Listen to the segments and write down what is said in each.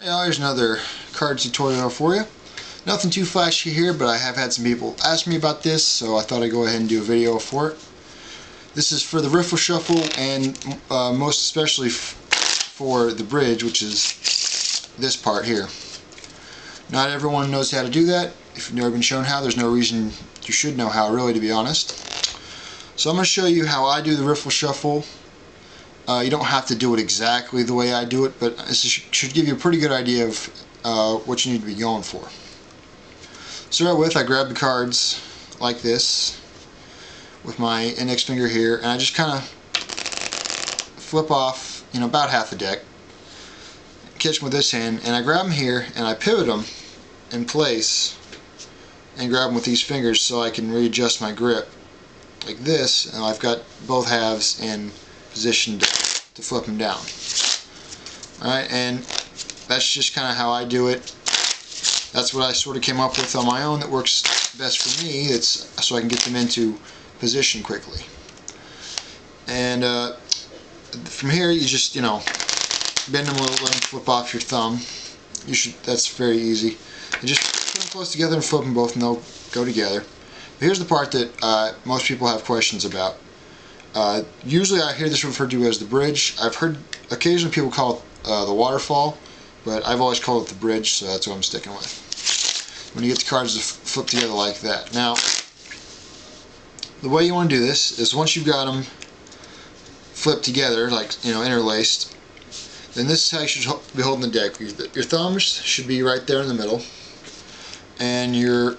Hey, here's another card tutorial for you. Nothing too flashy here, but I have had some people ask me about this, so I thought I'd go ahead and do a video for it. This is for the Riffle Shuffle, and most especially for the bridge, which is this part here. Not everyone knows how to do that. If you've never been shown how, there's no reason you should know how, really, to be honest. So I'm going to show you how I do the Riffle Shuffle. You don't have to do it exactly the way I do it, but this should give you a pretty good idea of what you need to be going for. Start with, I grab the cards like this with my index finger here, and I just kind of flip off, about half the deck, catch them with this hand, and I grab them here and I pivot them in place and grab them with these fingers so I can readjust my grip like this, and I've got both halves in position to flip them down. Alright, and that's just kind of how I do it. That's what I sort of came up with on my own that works best for me. It's so I can get them into position quickly. And from here you just, bend them a little, let them flip off your thumb. That's very easy. And just put them close together and flip them both and they'll go together. But here's the part that most people have questions about. Usually I hear this referred to as the bridge. I've heard occasionally people call it the waterfall, but I've always called it the bridge, so that's what I'm sticking with. When you get the cards to flip together like that. Now, the way you want to do this is once you've got them flipped together, like interlaced, then this is how you should be holding the deck. Your thumbs should be right there in the middle, and your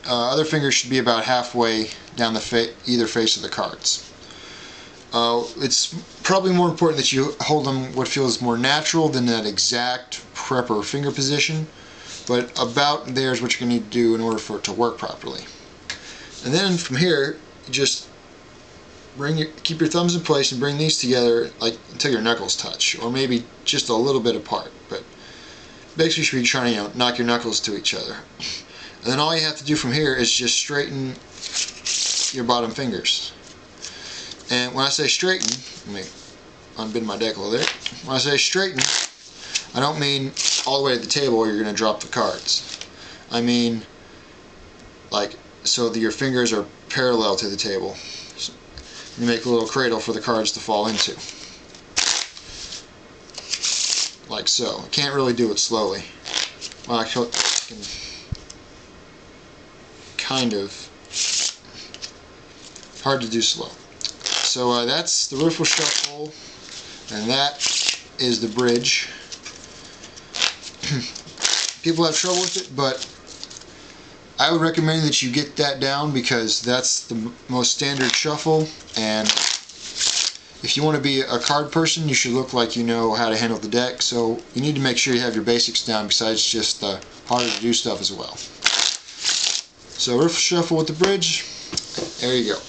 other fingers should be about halfway down either face of the cards. It's probably more important that you hold them what feels more natural than that exact prep or finger position, but about there is what you're going to need to do in order for it to work properly. And then from here, you just keep your thumbs in place and bring these together like until your knuckles touch, or maybe just a little bit apart. But basically, you should be trying to knock your knuckles to each other. And then all you have to do from here is just straighten your bottom fingers. And when I say straighten, let me unbend my deck a little bit. When I say straighten, I don't mean all the way to the table or you're going to drop the cards. I mean like so that your fingers are parallel to the table. So you make a little cradle for the cards to fall into. Like so. I can't really do it slowly. Well, I can kind of. Hard to do slow. So that's the Riffle Shuffle, and that is the bridge. People have trouble with it, but I would recommend that you get that down because that's the most standard shuffle, and if you want to be a card person, you should look like you know how to handle the deck, so you need to make sure you have your basics down besides just the harder to do stuff as well. So Riffle Shuffle with the bridge, there you go.